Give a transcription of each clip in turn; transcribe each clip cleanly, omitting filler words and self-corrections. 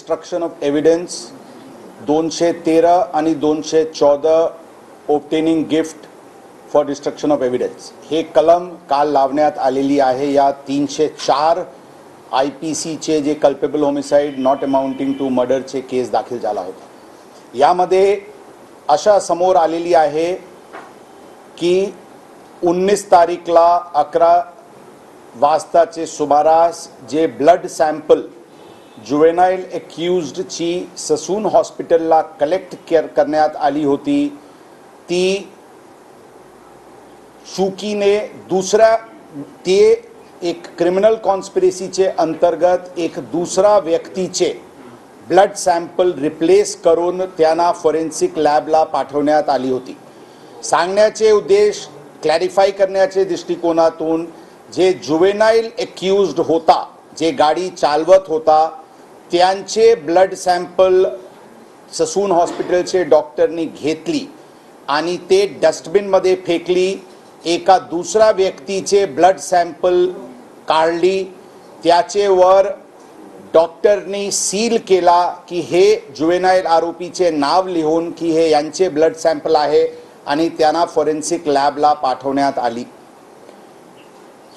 Destruction of evidence 213 आणि 214 obtaining gift for destruction of evidence हे कलम काल लावण्यात आलेली आहे। या 304 IPC चे जे culpable homicide not amounting to मर्डरचे केस दाखल झाला होता। यामध्ये अशा समोर आलेली आहे की 19 तारीखला 11 वाजताचे सुमारास जे ब्लड सॅम्पल जुवेनाइल एक्यूज्डची ससून हॉस्पिटलला कलेक्ट करण्यात आली होती ती शुकीने दुसऱ्या ते एक क्रिमिनल कॉन्स्पिरसीचे अंतर्गत एक दुसरा व्यक्तीचे ब्लड सॅम्पल रिप्लेस करून त्यांना फॉरेन्सिक लॅबला पाठवण्यात आली होती। सांगण्याचे उद्देश क्लॅरिफाय करण्याचे दृष्टिकोनातून जे जुवेनाइल एक्यूज्ड होता जे गाडी चालवत होता त्यांचे ब्लड सॅम्पल ससून हॉस्पिटलचे डॉक्टरनी घेतली आणि ते डस्टबिनमध्ये फेकली। एका दुसरा व्यक्तीचे ब्लड सॅम्पल काढली त्याचेवर डॉक्टरनी सील केला की हे जुवेनाइल आरोपीचे नाव लिहून की हे यांचे ब्लड सॅम्पल आहे आणि त्यांना फॉरेन्सिक लॅबला पाठवण्यात आली।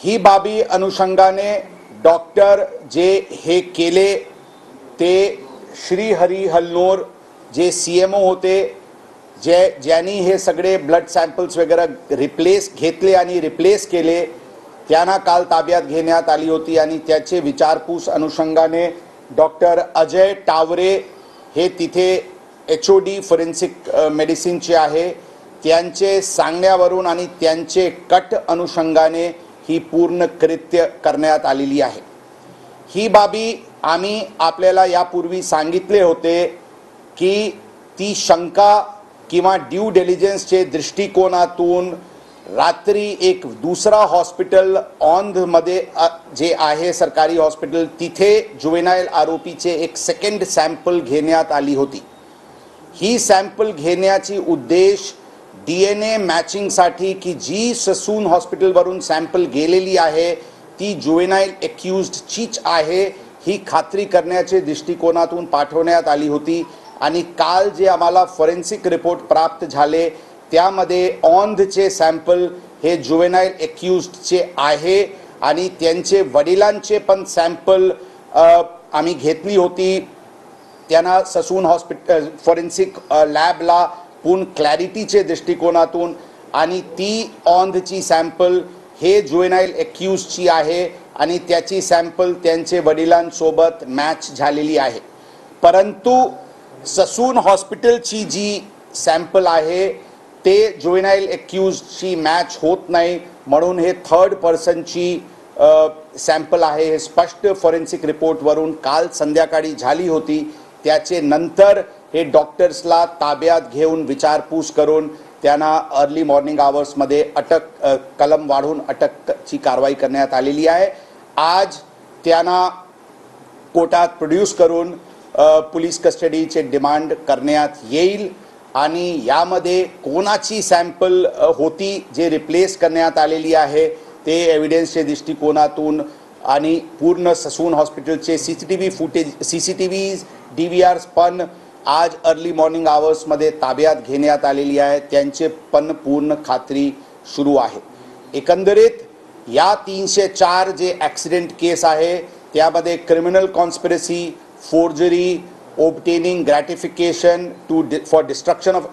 ही बाबी अनुषंगाने डॉक्टर जे हे केले ते श्री हरी हलनोर जे CMO होते ज्यांनी हे सगळे ब्लड सॅम्पल्स वगैरे घेतले आणि रिप्लेस केले त्यांना काल ताब्यात घेण्यात आली होती आणि त्याचे विचारपूस अनुषंगाने डॉक्टर अजय टावरे हे तिथे HOD फॉरेन्सिक मेडिसिनचे आहे त्यांचे सांगण्यावरून आणि त्यांचे कट अनुषंगाने ही पूर्ण कृत्य करण्यात आलेली आहे। ही बाबी आम्ही आपल्याला यापूर्वी सांगितले होते की ती शंका किंवा ड्यू डिलिजन्सचे दृष्टिकोनातून रात्री एक दुसरा हॉस्पिटल मध्ये जे आहे सरकारी हॉस्पिटल तिथे जुवेनाइल आरोपीचे एक सेकंड सॅम्पल घेण्यात आली होती। ही सॅम्पल घेण्याची उद्देश DNA मॅचिंगसाठी की जी ससून हॉस्पिटलवरून सॅम्पल गेलेली आहे ती जुवेनाइल एक्यूज्डचीच आहे ही खात्री करण्याचे दृष्टिकोनातून पाठवण्यात आली होती। आणि काल जे आम्हाला फॉरेन्सिक रिपोर्ट प्राप्त झाले त्यामध्ये ऑनचे सॅम्पल हे जुवेनाइल एक्यूज्डचे आहे आणि त्यांचे वडिलांचे पण सॅम्पल आम्ही घेतली होती त्यांना ससून हॉस्पिटल फॉरेन्सिक लॅबला पूर्ण क्लॅरिटीचे दृष्टिकोनातून आणि ती ऑनची सॅम्पल हे जुवेनाइल एक्यूज्डची आहे आणि त्याची सॅम्पल त्यांचे वडिलांसोबत मॅच झालेली आहे। परंतु ससून हॉस्पिटलची जी सॅम्पल आहे ते जुवेनाइल एक्यूज्डची मॅच होत नाही म्हणून हे थर्ड पर्सनची सॅम्पल आहे हे स्पष्ट फॉरेन्सिक रिपोर्टवरून काल संध्याकाळी झाली होती। त्याचे नंतर हे डॉक्टर्सला ताब्यात घेऊन विचारपूस करून त्यांना अर्ली मॉर्निंग आवर्समध्ये कलम वाढवून अटकची कारवाई करण्यात आलेली आहे। आज त्यांना कोर्टात प्रोड्यूस करून पोलीस कस्टडीचे डिमांड करण्यात येईल आणि यामध्ये कोणाची सॅम्पल होती जे रिप्लेस करण्यात आलेली आहे ते एव्हिडन्सचे दृष्टिकोनातून आणि पूर्ण ससून हॉस्पिटलचे CCTV DVRs पण आज अर्ली मॉर्निंग आवर्समध्ये ताब्यात घेण्यात आलेली आहे त्यांचे पण पूर्ण खात्री सुरू आहे। एकंदरीत या 304 जे ॲक्सिडेंट केस आहे त्यामध्ये criminal conspiracy forgery obtaining gratification for destruction of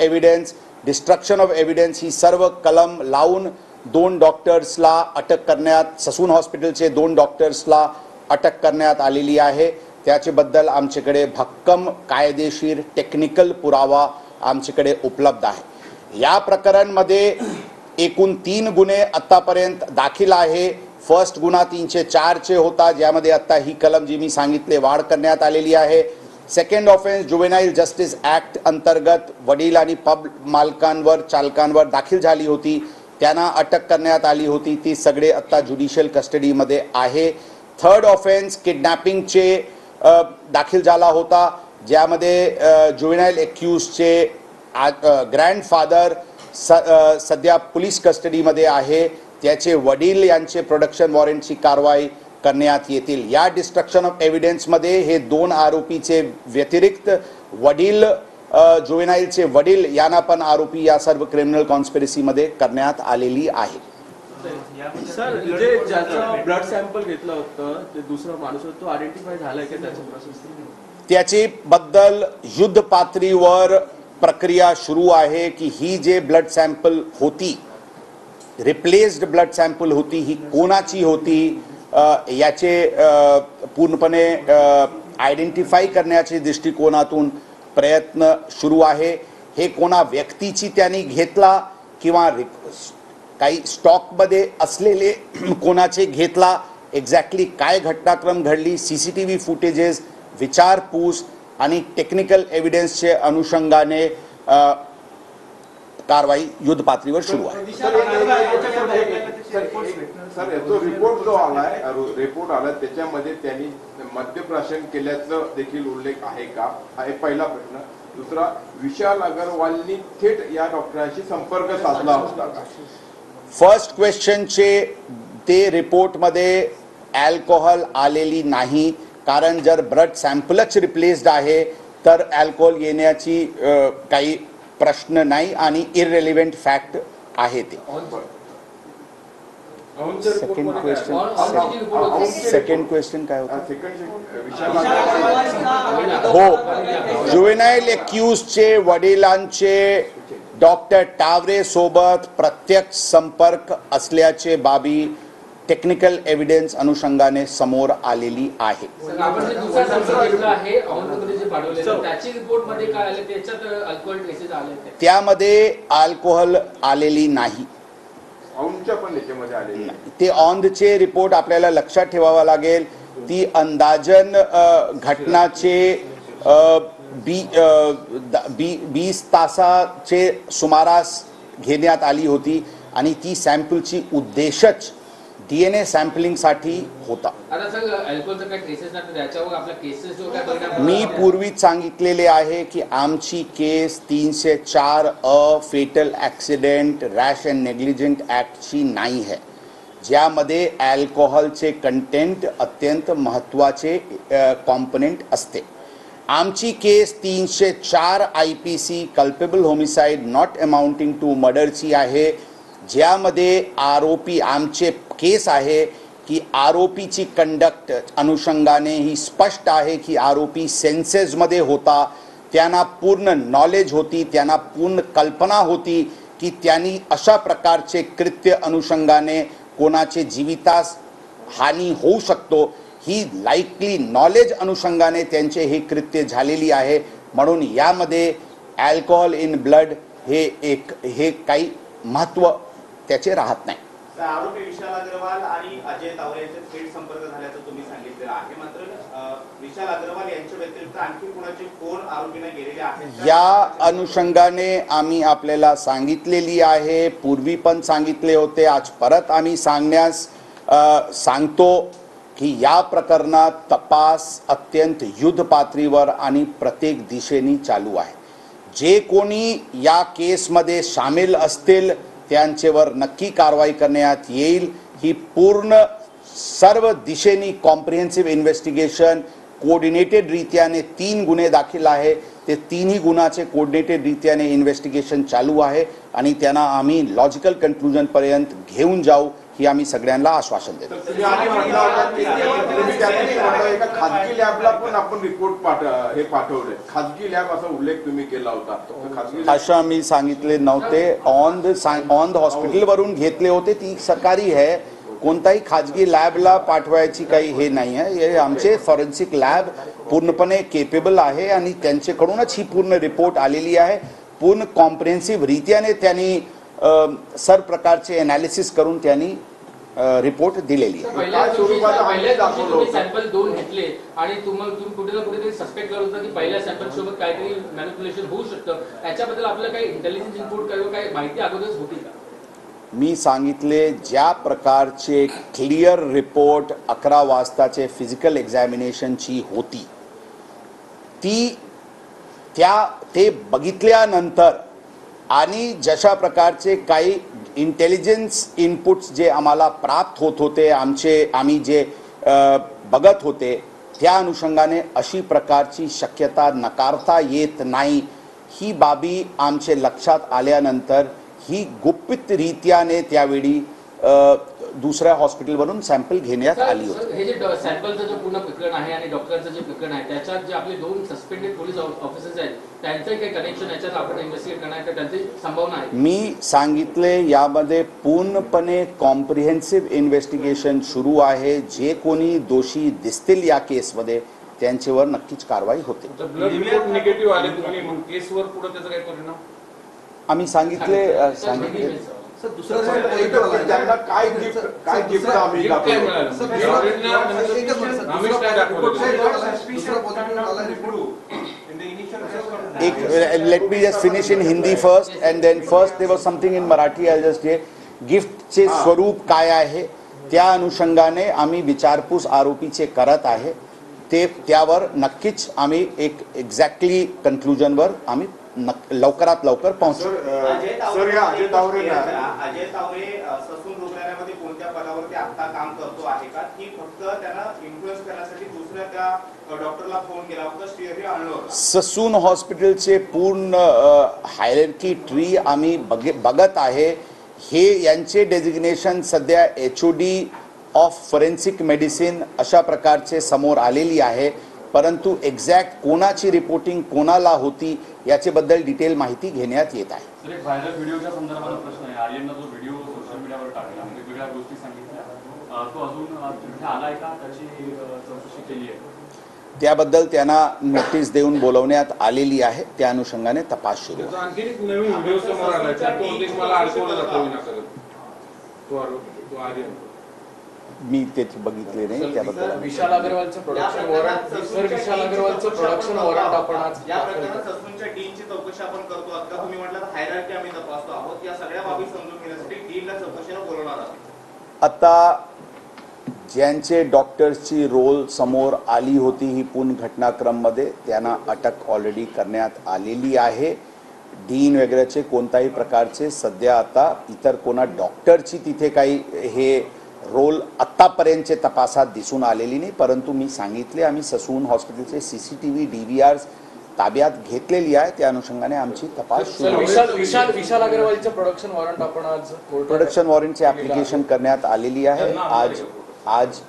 evidence ही सर्व कलम लावून 2 डॉक्टर्सला अटक करण्यात ससून हॉस्पिटलचे 2 डॉक्टर्सला अटक करण्यात आलेली आहे। त्याच्याबद्दल आमच्याकडे भक्कम कायदेशीर टेक्निकल पुरावा आमच्याकडे उपलब्ध आहे। या प्रकरणामध्ये एकूण 3 गुन्हे आतापर्यंत दाखल आहे। फर्स्ट गुन्हा 304 चे होता ज्यामध्ये आता ही कलम जी मी सांगितले वाढ करण्यात आलेली आहे। Second offence juvenile justice act अंतर्गत वडील आणि पब मालकांवर चालकांवर दाखल झाली होती त्यांना अटक करण्यात आली होती ती सगळे आता ज्युडिशियल कस्टडीमध्ये आहे। थर्ड ऑफेन्स किडनॅपिंगचे दाखल झाला होता ज्यामध्ये जुवेनाइल एक्यूज्डचे ग्रँडफादर सध्या पोलीस कस्टडीमध्ये आहे त्याचे वडील यांचे प्रोडक्शन वॉरंटची कारवाई करण्यात येतील। या डिस्ट्रक्शन ऑफ एव्हिडन्समध्ये हे 2 आरोपीचे व्यतिरिक्त वडील, जुवेनाईलचे वडील यांना पण आरोपी या सर्व क्रिमिनल कॉन्स्पिरसीमध्ये करण्यात आलेली आहे। सर, जे ज्याचा ब्लड सॅम्पल घेतलं होतं ते दुसरा माणूस होता, तो आयडेंटिफाय झालाय का त्याच्या प्रोसेस? त्याची बद्दल युद्ध पातळीवर प्रक्रिया सुरू आहे की ही जे ब्लड सॅम्पल होती, रिप्लेस्ड ब्लड सॅम्पल होती, ही कोणाची होती याचे पूर्णपणे आयडेंटिफाई करण्याच्या दृष्टिकोनातून प्रयत्न सुरू आहे। हे कोणा व्यक्तीची त्यांनी घेतला किंवा काही स्टॉकमध्ये असलेले कोणाचे घेतला, एक्झॅक्टली काय घटनाक्रम घडली, सीसीटीव्ही फुटेजेस, विचारपूस आणि टेक्निकल एव्हिडन्सचे अनुषंगाने कारवाई युद्ध पातळीवर सुरू आहे। सर, जो रिपोर्ट जो आलाय, रिपोर्ट आला त्याच्यामध्ये त्यांनी मद्यप्राशन केल्याचं देखील उल्लेख आहे का, हा एक पहिला प्रश्न। दुसरा, विशाल अग्रवालनी थेट या डॉक्टरांशी संपर्क साधला होता का? फर्स्ट क्वेश्चनचे ते रिपोर्टमध्ये अल्कोहोल आलेली नाही, कारण जर ब्लड सॅम्पलच रिप्लेस्ड आहे तर अल्कोहोल येण्याची काही प्रश्न नाही आणि इररिलेव्हंट फॅक्ट आहे ते। सेकंड क्वेश्चन काय होता? हो, जुवेनाइल एक्यूजचे वडिलांचे डॉक्टर टावरे सोबत प्रत्यक्ष संपर्क असल्याचे बाबी टेक्निकल एव्हिडन्स अनुषंगाने समोर आलेली आहे। त्यामध्ये अल्कोहोल आलेली नाही, ते ऑनचे रिपोर्ट आपल्याला लक्षात ठेवावा लागेल। ती अंदाजन घटनाचे 20 तासाचे सुमारास घेण्यात आली होती आणि ती सॅम्पलची उद्देशच DNA सॅम्पलिंगसाठी होता। मी पूर्वीच सांगितलेले आहे की आमची case 304 fatal accident rash and नेग्लिजंट ॲक्टची नाही आहे, ज्यामध्ये अल्कोहोलचे कंटेंट अत्यंत महत्त्वाचे कॉम्पोनेंट असते। आमची case 304 IPC culpable homicide not amounting to मर्डरची आहे, ज्यामध्ये आरोपी आमचे केस आहे की आरोपीची कंडक्ट अनुषंगाने ही स्पष्ट आहे की आरोपी सेन्सेसमध्ये होता, त्यांना पूर्ण नॉलेज होती, त्यांना पूर्ण कल्पना होती की त्यांनी अशा प्रकारचे कृत्य अनुषंगाने कोणाचे जीवितास हानी होऊ शकतो, ही लाईकली नॉलेज अनुषंगाने त्यांचे हे कृत्य झालेली आहे। म्हणून यामध्ये अल्कोहोल इन ब्लड हे काही महत्त्व त्याचे राहत नाही। आरोपी विशाल अग्रवाल आणि अजय तावरे यांचे थेट संपर्क झाल्याचं तुम्ही सांगितलेलं आहे, मात्र विशाल अग्रवाल यांच्या व्यतिरिक्त आणखी कोणाचे फोन आरोपीने गेलेले आहेत या अनुषंगाने आम्ही आपल्याला सांगितलेली आहे, पूर्वी पण सांगितले होते, आज परत आम्ही सांगतो की या प्रकरणात तपास अत्यंत युद्ध पातळीवर आणि प्रत्येक दिशेने चालू आहे। जे कोणी या केसमध्ये सामील असतील त्यांच्यावर नक्की कारवाई करण्यात येईल। ही पूर्ण सर्व दिशेने कॉम्प्रिहेन्सिव्ह इन्व्हेस्टिगेशन कोऑर्डिनेटेड रीत्याने 3 गुन्हे दाखल आहे, ते 3ही गुन्ह्याचे कोऑर्डिनेटेड रीत्याने इन्व्हेस्टिगेशन चालू आहे आणि त्यांना आम्ही लॉजिकल कन्क्लुजन पर्यंत घेऊन जाऊ ही आम्ही सगळ्यांना आश्वासन देतो। खाजगी लॅबला पण आपण रिपोर्ट पाठवले, खाजगी लॅब असा उल्लेख तुम्ही केला होता, असं मी सांगितले नव्हते, ऑन द हॉस्पिटलवरून घेतले होते, ती सरकारी आहे, कोणताही खाजगी लॅबला पाठवायची काही हे नाही आहे। हे आमचे फॉरेन्सिक लॅब पूर्णपणे केपेबल आहे आणि त्यांच्याकडूनच ही पूर्ण रिपोर्ट आलेली आहे। पूर्ण कॉम्प्रिहेन्सिव्ह रीत्याने त्यांनी सर्व प्रकारचे एनालिसिस करून त्यांनी रिपोर्ट दिलेली आहे। सॅम्पल 2 घेतले आणि तुम्ही कुठे ना कुठेतरी सस्पेक्ट करत होता की पहिल्या सॅम्पल सोबत काहीतरी मॅनिप्युलेशन होऊ शकतं, याच्याबद्दल आपल्याला काही इंटेलिजन्स इनपुट किंवा काही माहिती अगोदरच होती का? मी सांगितले, ज्या प्रकारचे क्लिअर रिपोर्ट 11 वाजताचे फिजिकल एक्झामिनेशनची होती, ते बघितल्यानंतर आणि जशा प्रकारचे काही इंटेलिजन्स इनपुट्स जे आम्हाला प्राप्त होत होते, आम्ही जे बघत होते, त्या अनुषंगाने अशी प्रकारची शक्यता नकारता येत नाही. ही बाबी आमचे लक्षात आल्यानंतर ही गुपितरित्याने त्यावेळी दुसऱ्या हॉस्पिटलवरून सॅम्पल घेण्यात आली होती. हे जे सॅम्पलचं जे पूर्ण प्रकरण आहे आणि डॉक्टरचं जे प्रकरण आहे त्याच्यात जे आपले 2 सस्पेंडेड पोलीस ऑफिसर्स आहेत त्यांचं काही कनेक्शन याच्यात आपण इन्व्हेस्टिगेट करणार तर त्यांची संभावना आहे? मी सांगितले यामध्ये पूर्णपणे कॉम्प्रिहेन्सिव्ह इन्व्हेस्टिगेशन सुरू आहे. जे कोणी दोषी दिसतील या केसमध्ये त्यांच्यावर नक्कीच कारवाई होते. निगेटिव्ह आले तुम्ही मग केसवर पुढे त्याचा काय परिणाम? आम्ही सांगितले त्यांना काय गिफ्ट आम्ही दाखवलं? let me just finish in Hindi first and then first there was something in Marathi. I'll just say गिफ्टचे स्वरूप काय आहे त्या अनुषंगाने आम्ही विचारपूस आरोपीचे करत आहे. ते त्यावर नक्कीच आम्ही एक एक्झॅक्टली कन्क्लुजनवर आम्ही लवकरात लवकर पोहोचू. अजय तावरे ससून रुग्णालयामध्ये कोणत्या पदावरती आता काम करतो आहे का, की फक्त त्यांना इन्फ्लुएन्स करण्यासाठी दुसऱ्या त्या डॉक्टरला फोन केला होता, श्रीहरी आणलं? ससून हॉस्पिटलचे पूर्ण हायरार्की ट्री आम्ही बघत आहे. हे यांचे डेजिग्नेशन सध्या HOD ऑफ फॉरेन्सिक मेडिसिन अशा प्रकारचे समोर आलेली आहे. परंतु एक्झॅक्ट कोणाची रिपोर्टिंग कोणाला होती याच्याबद्दल डिटेल माहिती घेण्यात येत आहे. सर, एक व्हायरल व्हिडिओच्या संदर्भात प्रश्न आहे. आर्यननं जो व्हिडिओ सोशल मीडियावर टाकला वेगवेगळ्या गोष्टी सांगितल्या, तो अजून तिथे आलाय का? त्याची चौकशी केली आहे? त्याबद्दल त्यांना नोटीस देऊन बोलवण्यात आलेली आहे. त्या अनुषंगाने तपास सुरू आहे. आणखी एक नवीन व्हिडिओ समोर आलाय तो मला अडकवलं जातो विनाकारण. तो आर्यन मी ते बघितले नाही त्याबद्दल. विशाल अग्रवालचं प्रोडक्शन वॉरंट, सर विशाल अग्रवालचं प्रोडक्शन वॉरंट आपण आज या प्रकरणात ससूनच्या डीनची चौकशी आपण करतो आहोत का? तुम्ही म्हटलं हायरार्की आम्ही तपासतो आहोत. या सगळ्या बाबी समजून घेण्यासाठी डीनला चौकशीला बोलवणार आहोत. आता ज्यांचे डॉक्टर्सची रोल समोर आली होती ही पूर्ण घटनाक्रममध्ये त्यांना अटक ऑलरेडी करण्यात आलेली आहे. डीन वगैरेचे कोणत्याही प्रकारचे सध्या आता इतर कोणा डॉक्टरची तिथे काही हे रोल आत्तापर्यंतचे तपासात दिसून आलेली नाही. परंतु मी सांगितले आम्ही ससून हॉस्पिटलचे CCTV DVRs ताब्यात घेतलेली आहे. त्या अनुषंगाने आमची तपास सुरू आहे. विशाल अग्रवालचं प्रोडक्शन वॉरंट आपण आज प्रोडक्शन वॉरंटची ऍप्लिकेशन करण्यात आलेली आहे. आज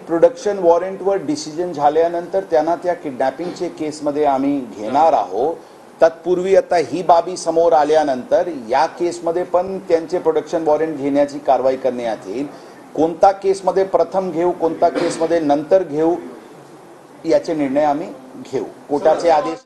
प्रोडक्शन वॉरंटवर डिसिजन झाल्यानंतर त्यांना त्या किडनॅपिंगचे केसमध्ये आम्ही घेणार आहोत. तत्पूर्वी आता ही बाबी समोर आल्यानंतर या केसमध्ये पण त्यांचे प्रोडक्शन वॉरंट घेण्याची कारवाई करण्यात येईल. कोणता केसमध्ये प्रथम घेऊ, कोणता केसमध्ये नंतर घेऊ याचे निर्णय आम्ही घेऊ. कोर्टाचे आदेश